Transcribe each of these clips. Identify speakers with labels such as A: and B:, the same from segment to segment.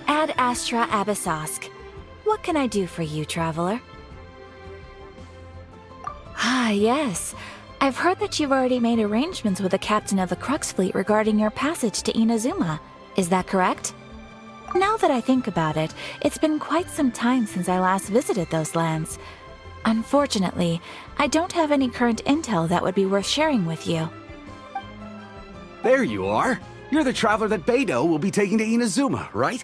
A: Ad Astra Abyssosk. What can I do for you, traveler? Ah, yes. I've heard that you've already made arrangements with the captain of the Crux Fleet regarding your passage to Inazuma. Is that correct? Now that I think about it, it's been quite some time since I last visited those lands. Unfortunately, I don't have any current intel that would be worth sharing with you.
B: There you are. You're the traveler that Beidou will be taking to Inazuma, right?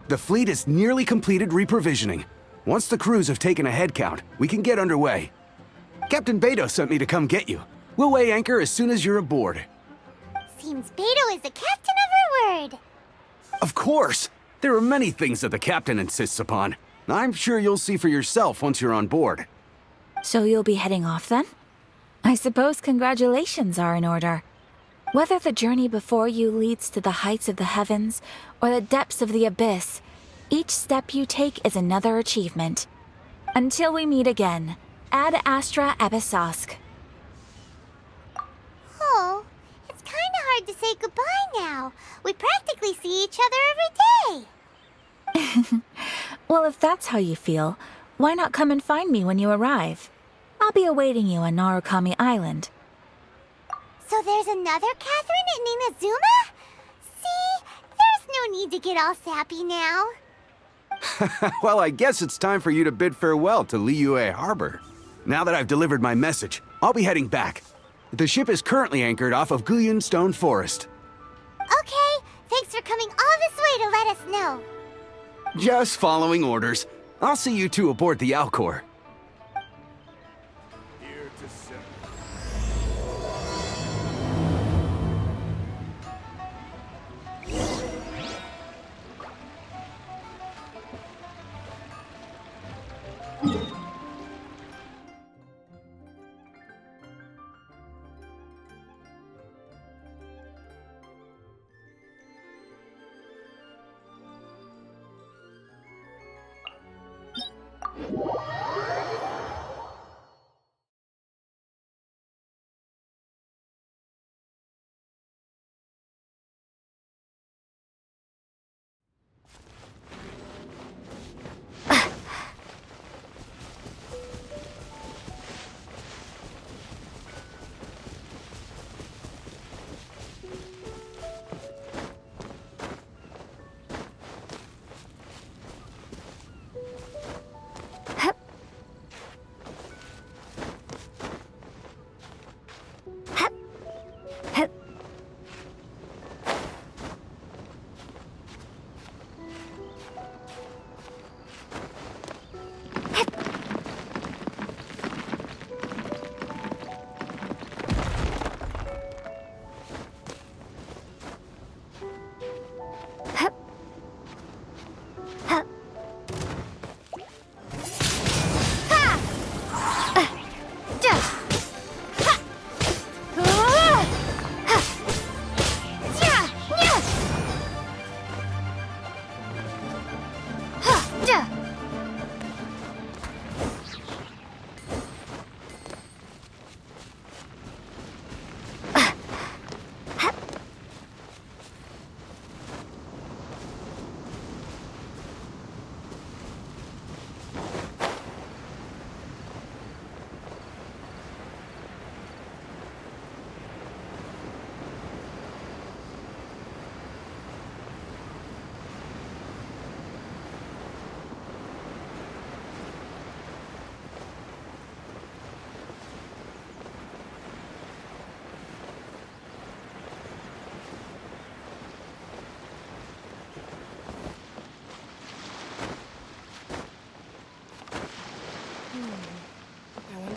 B: The fleet is nearly completed reprovisioning. Once the crews have taken a head count, we can get underway. Captain Beidou sent me to come get you. We'll weigh anchor as soon as you're aboard.
C: Seems Beidou is the captain of her word.
B: Of course! There are many things that the captain insists upon. I'm sure you'll see for yourself once you're on board.
A: So you'll be heading off then? I suppose congratulations are in order. Whether the journey before you leads to the heights of the heavens or the depths of the abyss, each step you take is another achievement. Until we meet again, Ad Astra Abyssosk.
C: Oh, it's kinda hard to say goodbye now. We practically see each other every day.
A: Well, if that's how you feel, why not come and find me when you arrive? I'll be awaiting you on Narukami Island.
C: So there's another Catherine in Inazuma? See, there's no need to get all sappy now.
B: Well, I guess it's time for you to bid farewell to Liyue Harbor. Now that I've delivered my message, I'll be heading back. The ship is currently anchored off of Guyun Stone Forest.
C: Okay, thanks for coming all this way to let us know.
B: Just following orders. I'll see you two aboard the Alcor.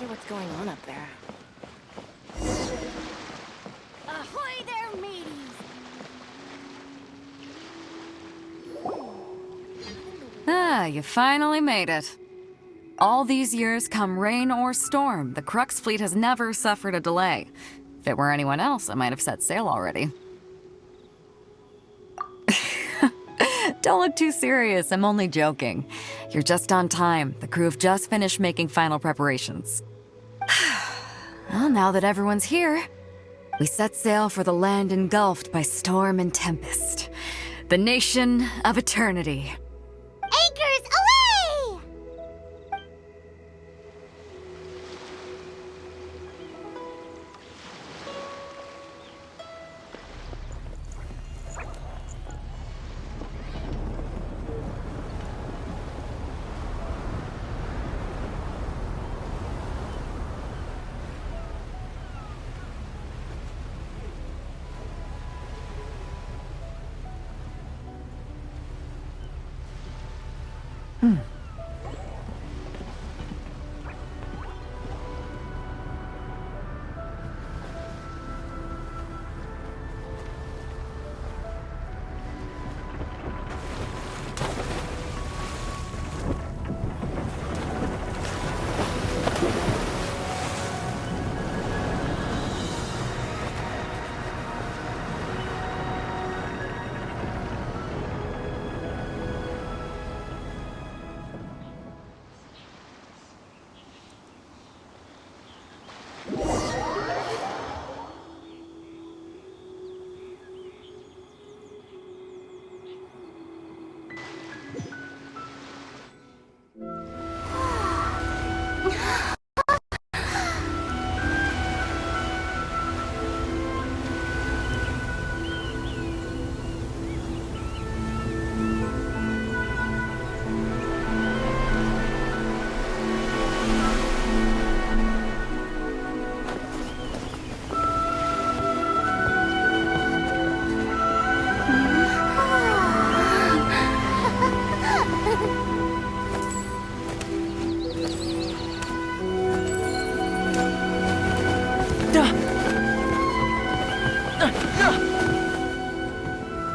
D: What's going on up there?
C: Ahoy there, mateys!
D: Ah, you finally made it. All these years, come rain or storm, the Crux fleet has never suffered a delay. If it were anyone else, I might have set sail already. Don't look too serious, I'm only joking. You're just on time. The crew have just finished making final preparations. Well, now that everyone's here, we set sail for the land engulfed by storm and tempest. The nation of eternity.
C: Anchors away!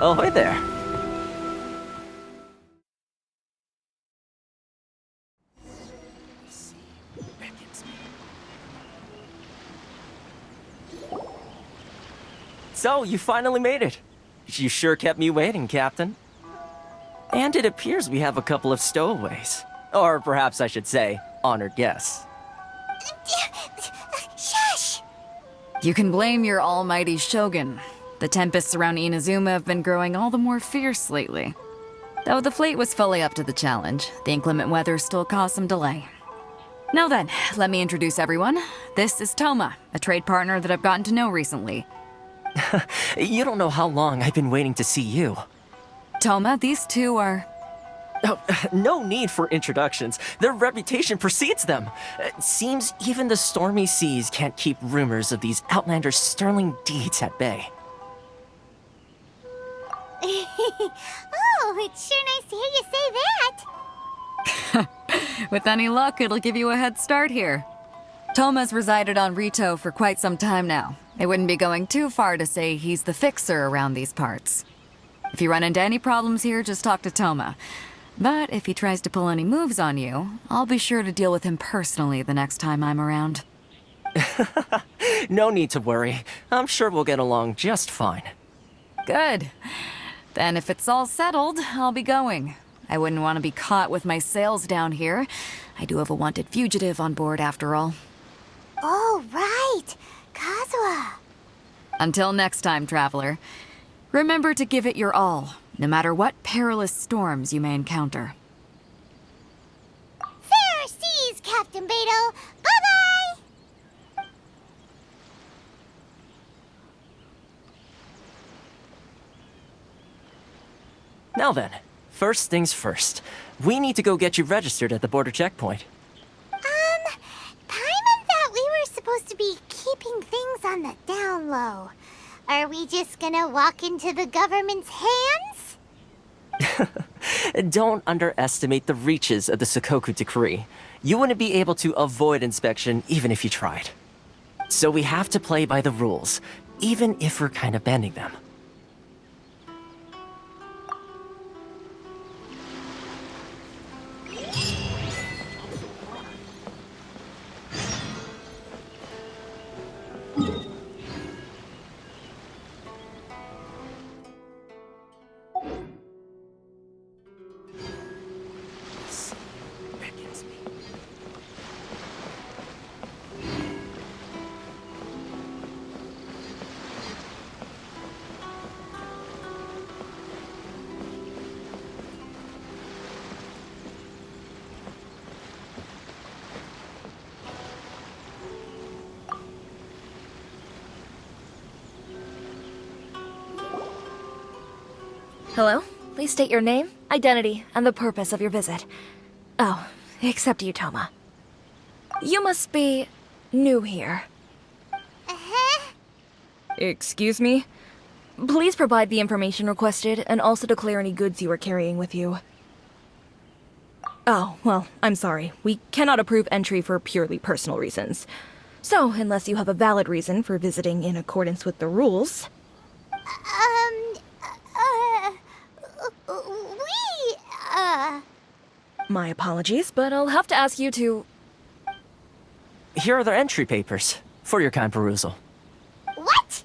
E: Ahoy there. So, you finally made it. You sure kept me waiting, Captain. And it appears we have a couple of stowaways. Or perhaps I should say, honored guests.
C: Shush!
D: You can blame your almighty shogun. The tempests around Inazuma have been growing all the more fierce lately. Though the fleet was fully up to the challenge, the inclement weather still caused some delay. Now then, let me introduce everyone. This is Toma, a trade partner that I've gotten to know recently.
E: You don't know how long I've been waiting to see you.
D: Toma, these two are...
E: Oh, no need for introductions. Their reputation precedes them. It seems even the stormy seas can't keep rumors of these outlanders' sterling deeds at bay.
C: Oh, it's sure nice to hear you say that.
D: With any luck, it'll give you a head start here. Toma's resided on Rito for quite some time now. It wouldn't be going too far to say he's the fixer around these parts. If you run into any problems here, just talk to Toma. But if he tries to pull any moves on you, I'll be sure to deal with him personally the next time I'm around.
E: No need to worry. I'm sure we'll get along just fine.
D: Good. Then if it's all settled, I'll be going. I wouldn't want to be caught with my sails down here. I do have a wanted fugitive on board after all.
C: Oh, right. Kazuha.
D: Until next time, traveler. Remember to give it your all, no matter what perilous storms you may encounter.
C: Fair seas, Captain Beto. Bye-bye!
E: Now then, first things first. We need to go get you registered at the border checkpoint.
C: Paimon thought we were supposed to be keeping things on the down low. Are we just gonna walk into the government's hands?
E: Don't underestimate the reaches of the Sakoku Decree. You wouldn't be able to avoid inspection even if you tried. So we have to play by the rules, even if we're kind of bending them.
A: Hello? Please state your name, identity, and the purpose of your visit. Oh, except you, Toma. You must be new here.
C: Uh-huh.
A: Excuse me? Please provide the information requested and also declare any goods you are carrying with you. Oh, well, I'm sorry. We cannot approve entry for purely personal reasons. So, unless you have a valid reason for visiting in accordance with the rules... My apologies, but I'll have to ask you to...
E: Here are their entry papers, for your kind perusal.
C: What?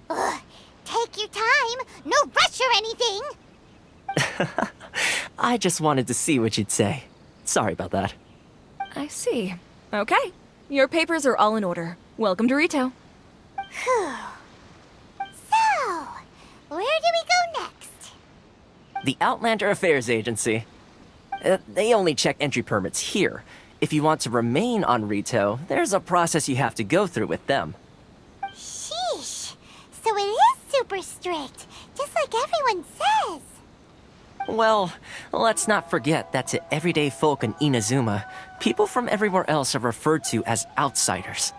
C: Ugh, take your time. No rush or anything.
E: I just wanted to see what you'd say. Sorry about that.
A: I see. Okay. Your papers are all in order. Welcome to Rito.
C: Whew. So, where do we go next?
E: The Outlander Affairs Agency. They only check entry permits here. If you want to remain on Rito, there's a process you have to go through with them.
C: Sheesh. So it is super strict, just like everyone says.
E: Well, let's not forget that to everyday folk in Inazuma, people from everywhere else are referred to as outsiders.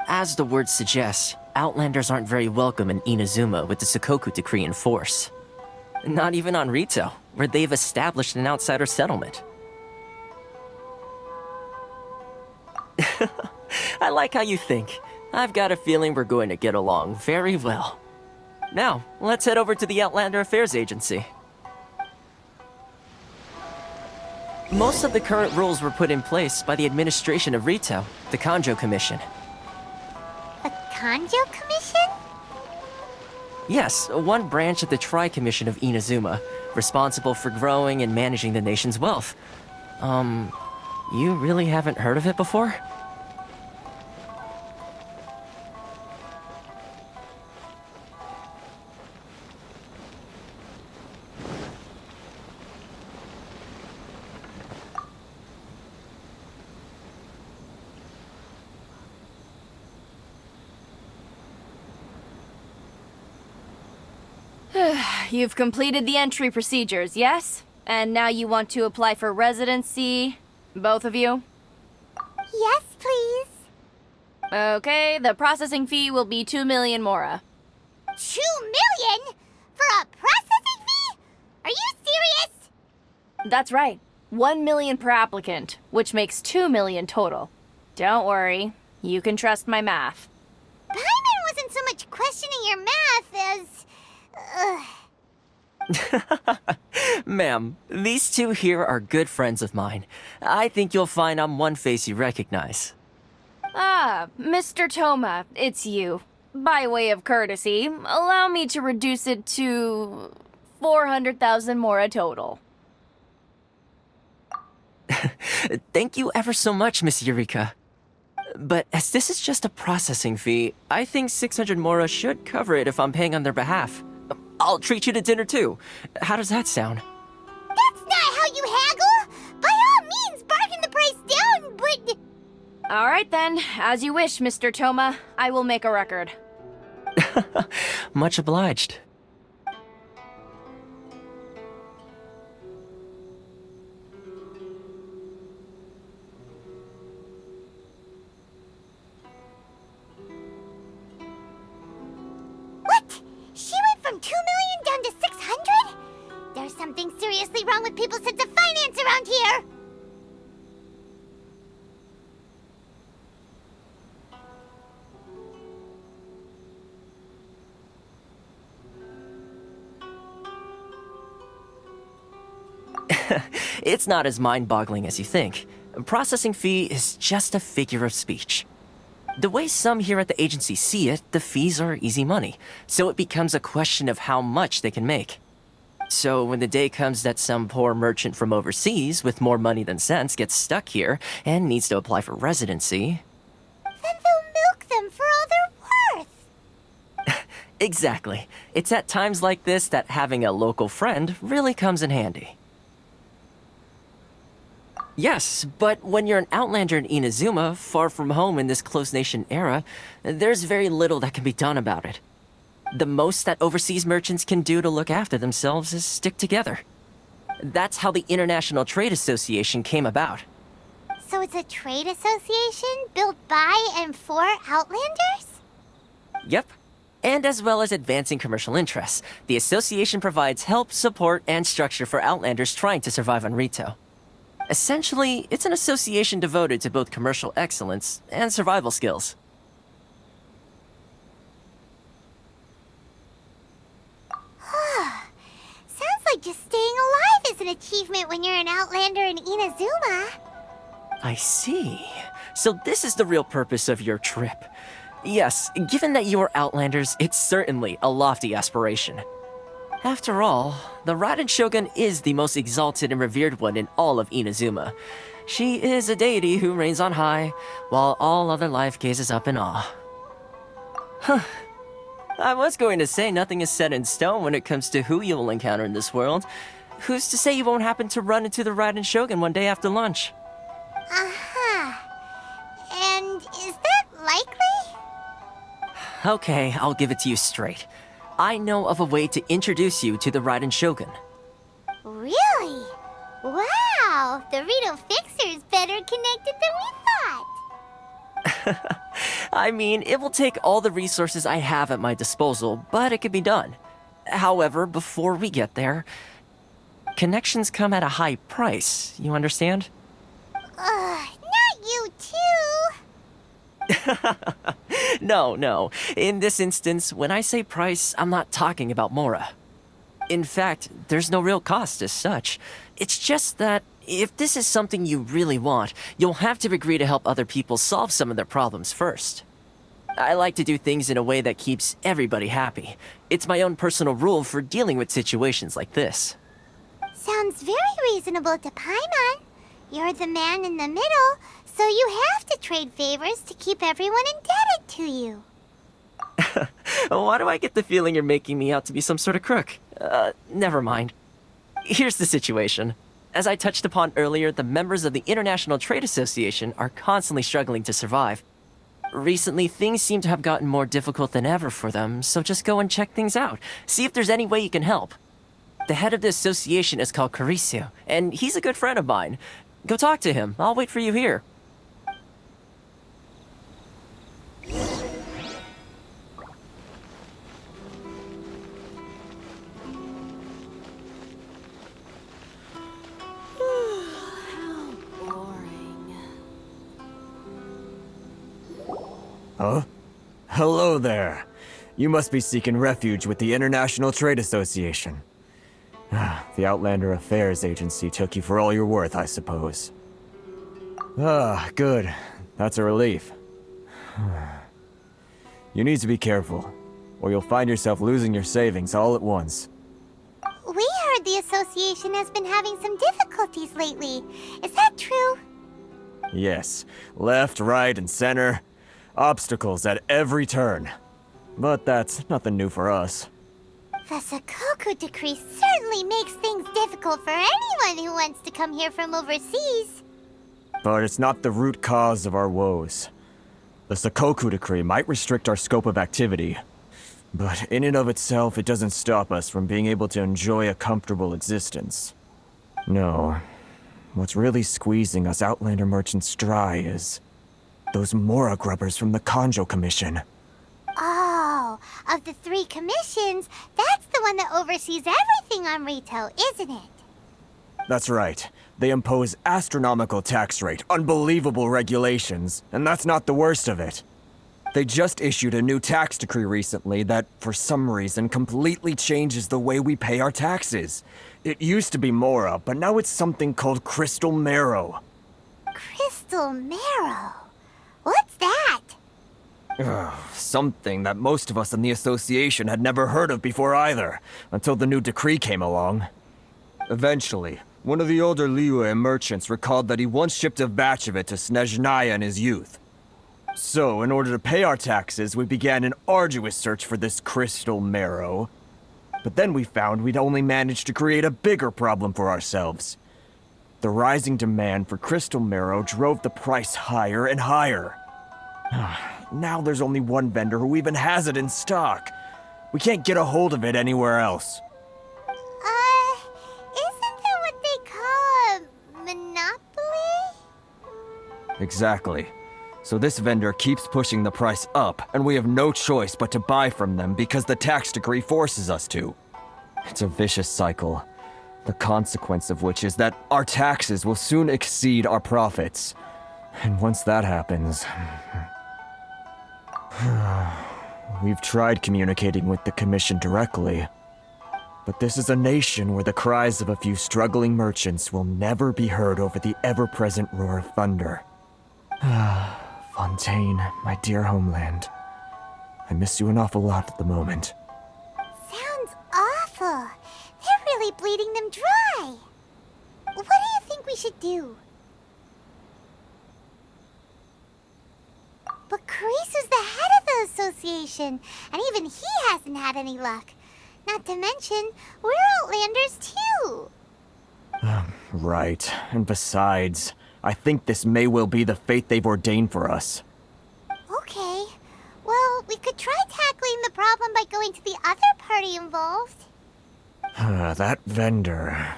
E: As the word suggests, Outlanders aren't very welcome in Inazuma with the Sakoku Decree in force. Not even on Rito, where they've established an outsider settlement. I like how you think. I've got a feeling we're going to get along very well. Now, let's head over to the Outlander Affairs Agency. Most of the current rules were put in place by the administration of Rito, the Kanjo Commission.
C: A Kanjo Commission?
E: Yes, one branch of the Tri-Commission of Inazuma, responsible for growing and managing the nation's wealth. You really haven't heard of it before?
F: You've completed the entry procedures, yes? And now you want to apply for residency? Both of you?
C: Yes, please.
F: Okay, the processing fee will be 2 million mora.
C: 2 million? For a processing fee? Are you serious?
F: That's right. 1 million per applicant, which makes 2 million total. Don't worry, you can trust my math.
C: Paimon wasn't so much questioning your math as...
E: Ma'am, these two here are good friends of mine. I think you'll find I'm one face you recognize.
F: Ah, Mr. Toma, it's you. By way of courtesy, allow me to reduce it to 400,000 mora total.
E: Thank you ever so much, Miss Eureka. But as this is just a processing fee, I think 600 mora should cover it if I'm paying on their behalf. I'll treat you to dinner too. How does that sound?
C: That's not how you haggle! By all means, bargain the price down, but...
F: All right then, as you wish, Mr. Toma. I will make a record.
E: Much obliged.
C: What? She went from 2 million down to 600? There's something seriously wrong with people's sense of finance around here!
E: It's not as mind-boggling as you think. A processing fee is just a figure of speech. The way some here at the agency see it, the fees are easy money, so it becomes a question of how much they can make. So when the day comes that some poor merchant from overseas with more money than sense gets stuck here and needs to apply for residency...
C: Then they'll milk them for all they're worth!
E: Exactly. It's at times like this that having a local friend really comes in handy. Yes, but when you're an outlander in Inazuma, far from home in this close nation era, there's very little that can be done about it. The most that overseas merchants can do to look after themselves is stick together. That's how the International Trade Association came about.
C: So it's a trade association built by and for Outlanders?
E: Yep. And as well as advancing commercial interests, the association provides help, support, and structure for Outlanders trying to survive on Rito. Essentially, it's an association devoted to both commercial excellence and survival skills.
C: Sounds like just staying alive is an achievement when you're an Outlander in Inazuma.
E: I see. So this is the real purpose of your trip. Yes, given that you are Outlanders, it's certainly a lofty aspiration. After all, the Raiden Shogun is the most exalted and revered one in all of Inazuma. She is a deity who reigns on high, while all other life gazes up in awe. Huh. I was going to say nothing is set in stone when it comes to who you will encounter in this world. Who's to say you won't happen to run into the Raiden Shogun one day after lunch?
C: Uh-huh. And is that likely?
E: Okay, I'll give it to you straight. I know of a way to introduce you to the Raiden Shogun.
C: Really? Wow! The Rito Fixer's better connected than we thought!
E: I mean, it will take all the resources I have at my disposal, but it can be done. However, before we get there, connections come at a high price, you understand?
C: Not you too!
E: No. In this instance, when I say price, I'm not talking about Mora. In fact, there's no real cost as such. It's just that if this is something you really want, you'll have to agree to help other people solve some of their problems first. I like to do things in a way that keeps everybody happy. It's my own personal rule for dealing with situations like this.
C: Sounds very reasonable to Paimon. You're the man in the middle, so you have to trade favors to keep everyone indebted to you.
E: Why do I get the feeling you're making me out to be some sort of crook? Never mind. Here's the situation. As I touched upon earlier, the members of the International Trade Association are constantly struggling to survive. Recently, things seem to have gotten more difficult than ever for them, so just go and check things out. See if there's any way you can help. The head of the association is called Caricio, and he's a good friend of mine. Go talk to him. I'll wait for you here.
G: Huh? Hello there. You must be seeking refuge with the International Trade Association. The Outlander Affairs Agency took you for all you're worth, I suppose. Good. That's a relief. You need to be careful, or you'll find yourself losing your savings all at once.
C: We heard the association has been having some difficulties lately. Is that true?
G: Yes. Left, right, and center. Obstacles at every turn. But that's nothing new for us.
C: The Sakoku decree certainly makes things difficult for anyone who wants to come here from overseas.
G: But it's not the root cause of our woes. The Sakoku decree might restrict our scope of activity, but in and of itself, it doesn't stop us from being able to enjoy a comfortable existence. No. What's really squeezing us Outlander merchants dry is those Mora grubbers from the Kanjo Commission.
C: Oh, of the 3 commissions, that's the one that oversees everything on Rito, isn't it?
G: That's right. They impose astronomical tax rate, unbelievable regulations, and that's not the worst of it. They just issued a new tax decree recently that, for some reason, completely changes the way we pay our taxes. It used to be Mora, but now it's something called Crystal Marrow.
C: Crystal Marrow? What's that?
G: Something that most of us in the association had never heard of before either, until the new decree came along. Eventually, one of the older Liyue merchants recalled that he once shipped a batch of it to Snezhnaya in his youth. So, in order to pay our taxes, we began an arduous search for this crystal marrow. But then we found we'd only managed to create a bigger problem for ourselves. The rising demand for crystal marrow drove the price higher and higher. Now there's only one vendor who even has it in stock. We can't get a hold of it anywhere else.
C: Isn't that what they call a monopoly?
G: Exactly. So this vendor keeps pushing the price up, and we have no choice but to buy from them because the tax decree forces us to. It's a vicious cycle. The consequence of which is that our taxes will soon exceed our profits. And once that happens... We've tried communicating with the Commission directly. But this is a nation where the cries of a few struggling merchants will never be heard over the ever-present roar of thunder. Fontaine, my dear homeland. I miss you an awful lot at the moment.
C: Sounds awful. They're really bleeding them dry. What do you think we should do? But Carisu's the head of the association, and even he hasn't had any luck. Not to mention, we're Outlanders too.
G: Right. And besides, I think this may well be the fate they've ordained for us.
C: Okay. Well, we could try tackling the problem by going to the other party involved.
G: That vendor...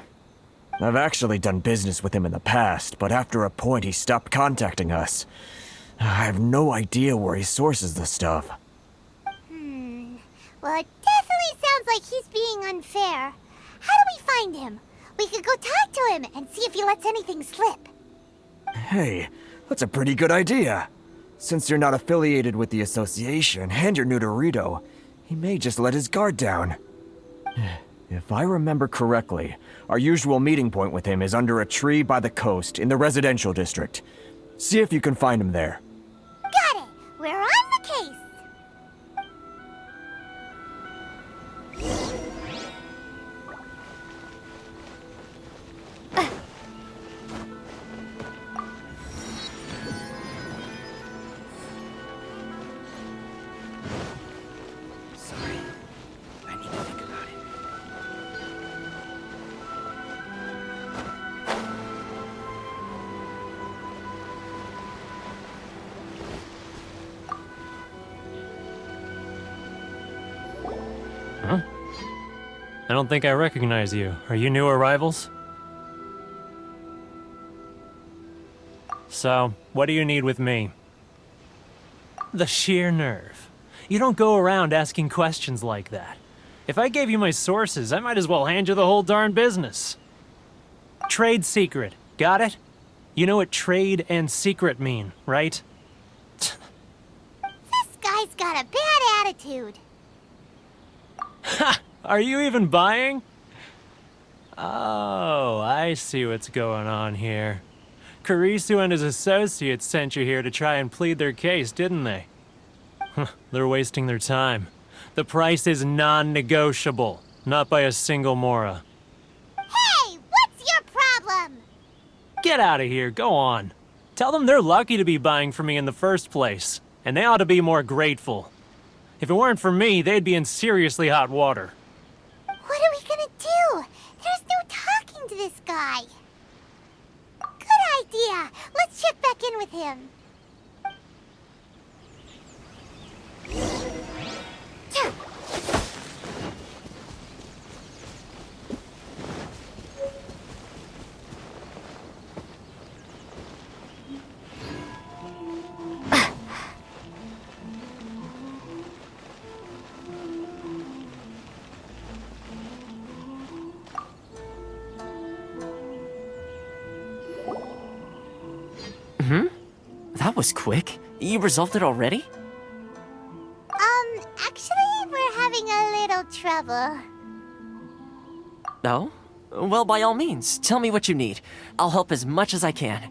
G: I've actually done business with him in the past, but after a point he stopped contacting us. I have no idea where he sources the stuff.
C: Well, it definitely sounds like he's being unfair. How do we find him? We could go talk to him and see if he lets anything slip.
G: Hey, that's a pretty good idea. Since you're not affiliated with the association and you're new to Rito, he may just let his guard down. If I remember correctly, our usual meeting point with him is under a tree by the coast in the residential district. See if you can find him there.
C: Got it! We're on the case!
B: Sorry. I need to think about it.
H: Huh? I don't think I recognize you. Are you new arrivals? So, what do you need with me? The sheer nerve. You don't go around asking questions like that. If I gave you my sources, I might as well hand you the whole darn business. Trade secret. Got it? You know what trade and secret mean, right?
C: This guy's got a bad attitude.
H: Ha! Are you even buying? Oh, I see what's going on here. Carisu and his associates sent you here to try and plead their case, didn't they? They're wasting their time. The price is non-negotiable, not by a single Mora.
C: Hey, what's your problem?
H: Get out of here, go on. Tell them they're lucky to be buying from me in the first place, and they ought to be more grateful. If it weren't for me, they'd be in seriously hot water.
C: What are we gonna do? There's no talking to this guy. Good idea. Let's check back in with him.
E: That was quick. You resolved it already?
C: Actually, we're having a little trouble.
E: No? Well, by all means, tell me what you need. I'll help as much as I can.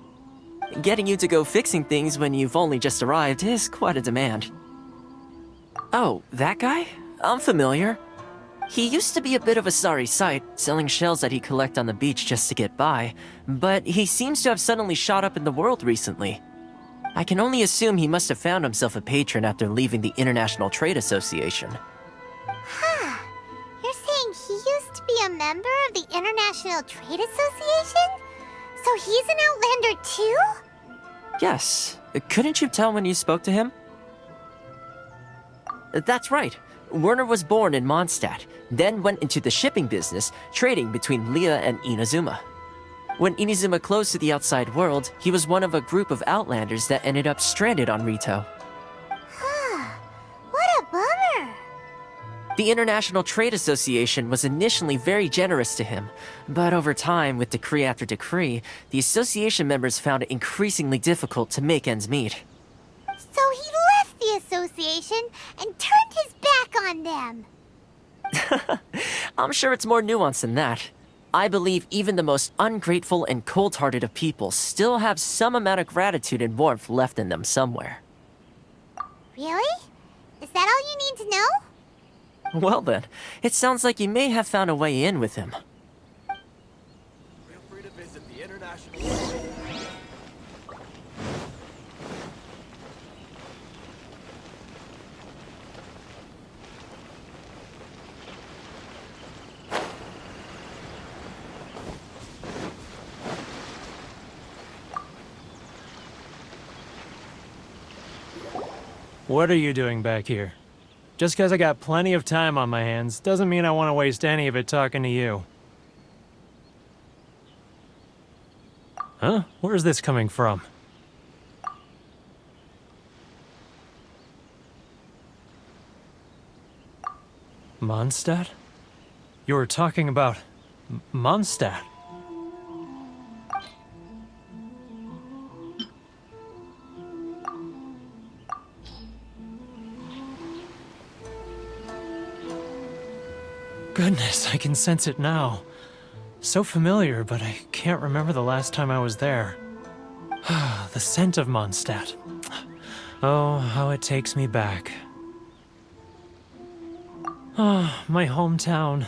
E: Getting you to go fixing things when you've only just arrived is quite a demand. Oh, that guy? I'm familiar. He used to be a bit of a sorry sight, selling shells that he'd collect on the beach just to get by, but he seems to have suddenly shot up in the world recently. I can only assume he must have found himself a patron after leaving the International Trade Association.
C: Huh. You're saying he used to be a member of the International Trade Association? So he's an Outlander too?
E: Yes. Couldn't you tell when you spoke to him? That's right. Werner was born in Mondstadt, then went into the shipping business, trading between Leah and Inazuma. When Inazuma closed to the outside world, he was one of a group of outlanders that ended up stranded on Rito.
C: What a bummer.
E: The International Trade Association was initially very generous to him, but over time, with decree after decree, the association members found it increasingly difficult to make ends meet.
C: So he left the association and turned his back on them.
E: I'm sure it's more nuanced than that. I believe even the most ungrateful and cold-hearted of people still have some amount of gratitude and warmth left in them somewhere.
C: Really? Is that all you need to know?
E: Well then, it sounds like you may have found a way in with him.
G: Feel free to visit the International...
H: What are you doing back here? Just because I got plenty of time on my hands doesn't mean I want to waste any of it talking to you. Huh? Where's this coming from? Mondstadt? You were talking about Mondstadt. Goodness, I can sense it now. So familiar, but I can't remember the last time I was there. The scent of Mondstadt. Oh, how it takes me back. Ah, my hometown,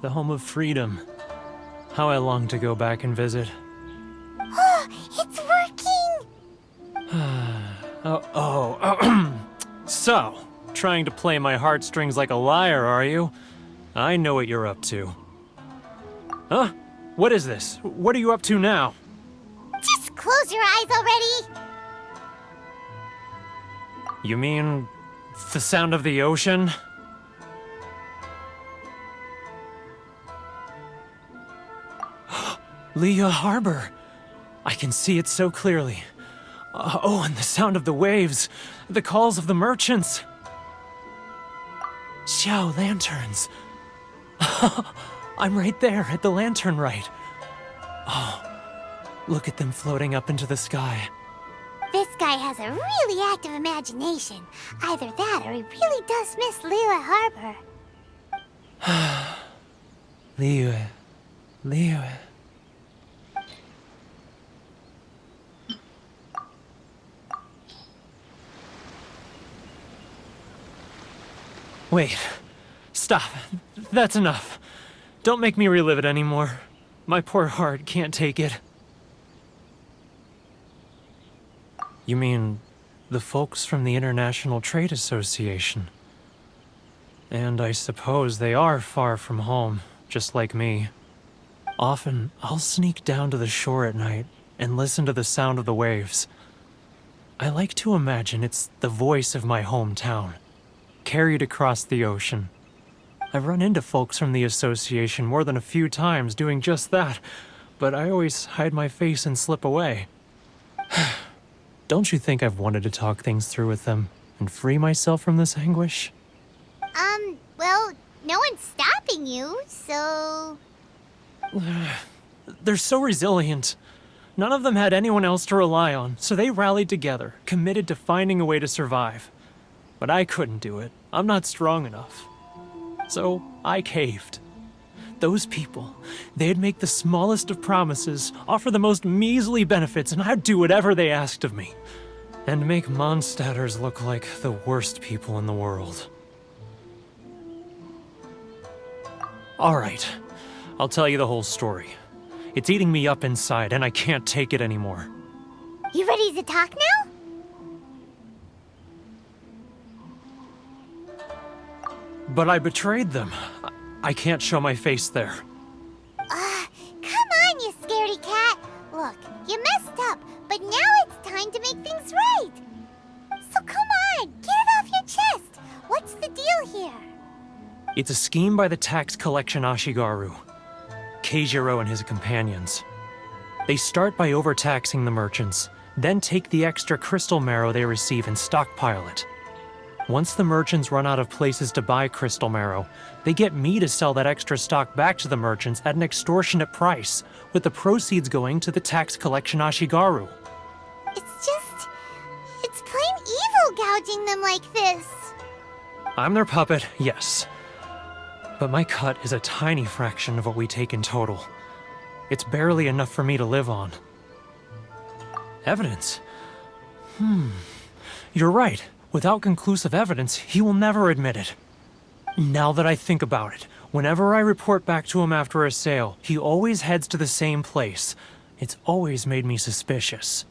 H: the home of freedom. How I long to go back and visit.
C: It's working!
H: So, trying to play my heartstrings like a liar, are you? I know what you're up to. Huh? What is this? What are you up to now?
C: Just close your eyes already!
H: You mean the sound of the ocean? Leah Harbor. I can see it so clearly. Oh, and the sound of the waves. The calls of the merchants. Xiao lanterns. I'm right there at the lantern right. Oh, look at them floating up into the sky.
C: This guy has a really active imagination. Either that or he really does miss Liyue Harbor.
H: Liyue. Wait. Stop. That's enough. Don't make me relive it anymore. My poor heart can't take it. You mean the folks from the International Trade Association? And I suppose they are far from home, just like me. Often, I'll sneak down to the shore at night and listen to the sound of the waves. I like to imagine it's the voice of my hometown, carried across the ocean. I've run into folks from the association more than a few times doing just that, but I always hide my face and slip away. Don't you think I've wanted to talk things through with them and free myself from this anguish?
C: Well, no one's stopping you, so...
H: They're so resilient. None of them had anyone else to rely on, so they rallied together, committed to finding a way to survive. But I couldn't do it. I'm not strong enough. So I caved. Those people, they'd make the smallest of promises, offer the most measly benefits, and I'd do whatever they asked of me. And make Mondstadters look like the worst people in the world. Alright, I'll tell you the whole story. It's eating me up inside, and I can't take it anymore.
C: You ready to talk now?
H: But I betrayed them. I can't show my face there.
C: Come on, you scaredy cat. Look, you messed up, but now it's time to make things right. So come on, get it off your chest. What's the deal here?
H: It's a scheme by the tax collection Ashigaru, Keijiro and his companions. They start by overtaxing the merchants, then take the extra crystal marrow they receive and stockpile it. Once the merchants run out of places to buy crystal marrow, they get me to sell that extra stock back to the merchants at an extortionate price, with the proceeds going to the tax collection Ashigaru.
C: It's plain evil gouging them like this.
H: I'm their puppet, yes. But my cut is a tiny fraction of what we take in total. It's barely enough for me to live on. Evidence? You're right. Without conclusive evidence, he will never admit it. Now that I think about it, whenever I report back to him after a sale, he always heads to the same place. It's always made me suspicious.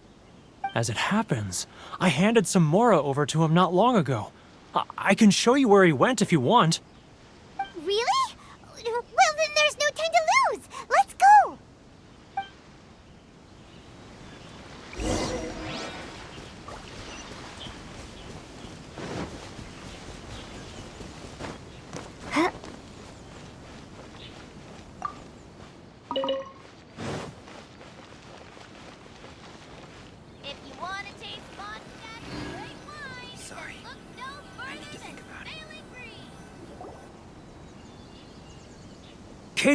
H: As it happens, I handed some Mora over to him not long ago. I can show you where he went if you want.
C: Really? Well, then there's no time to lose. Let's go.
F: If you want to taste Mondstadt's great wine,
B: Sorry.
F: look no
B: I need to
F: further
B: think
F: than
B: about it.
F: Sailing Green.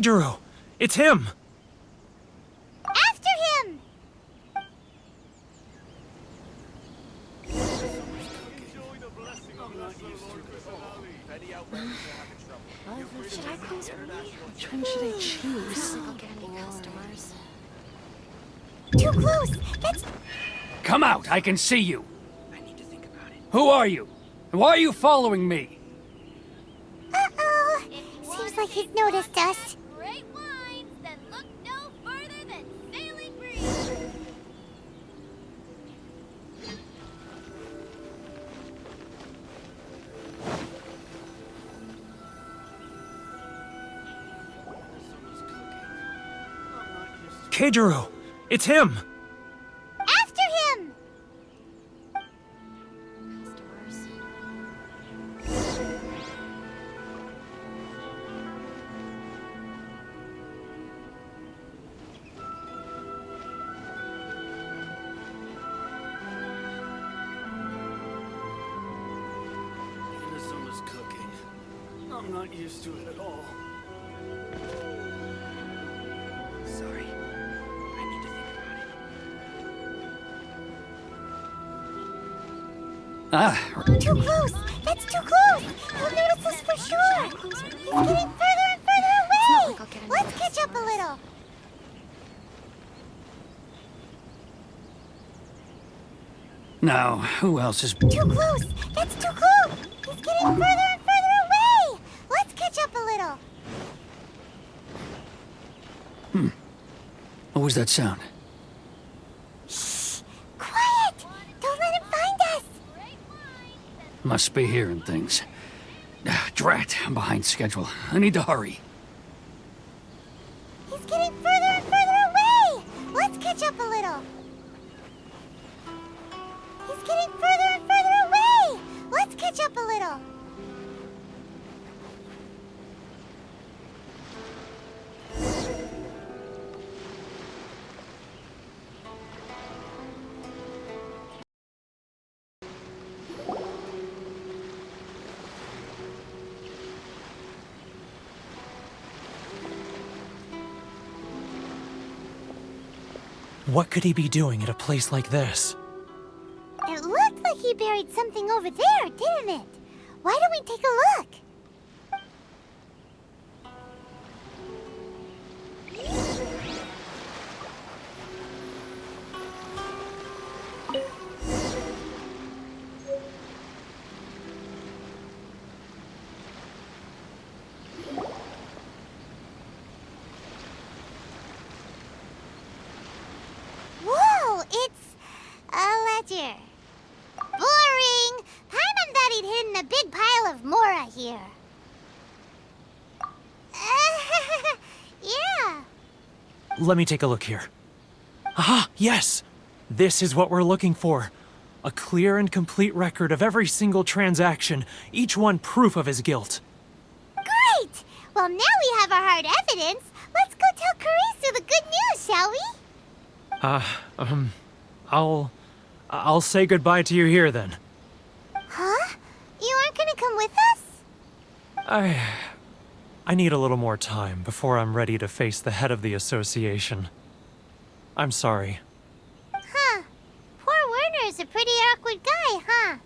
H: Keijiro! It's him!
C: After him.
I: Should I close early? Which one should I choose?
C: Too close. That's
J: Come out, I can see you. I need to think about it. Who are you? And why are you following me?
C: uh-oh. Seems like he's noticed us.
F: Great wines, then look no further than Sailing Green.
H: Keijiro! It's him!
C: After him.
J: Inazuma's cooking. I'm not used to it at all.
B: Sorry. I need to think about it.
J: Ah,
C: Too close. That's too close. He'll notice us for sure. He's getting further and further away. Let's catch up a little.
J: now, who else is...
C: Too close. That's too close. He's getting further and further away. Let's catch up a little.
J: What was that sound?
C: Quiet. Don't let him find us.
J: Must be hearing things. Ah, drat, I'm behind schedule. I need to hurry.
C: He's getting further and further away. Let's catch up a little. He's getting further and further away. Let's catch up a little.
H: What could he be doing at a place like this?
C: It looked like he buried something over there, didn't it? Why don't we take a look? Whoa, it's a ledger. Boring! Paimon thought he'd hidden a big pile of Mora here. Yeah.
H: Let me take a look here. Ah, yes! This is what we're looking for. A clear and complete record of every single transaction, each one proof of his guilt.
C: Great! Well, now we have our hard evidence. Let's go tell Karisu the good news, shall we?
H: I'll say goodbye to you here then.
C: Huh? You aren't gonna come with us?
H: I need a little more time before I'm ready to face the head of the association. I'm sorry.
C: Huh. Poor Werner's a pretty awkward guy, huh?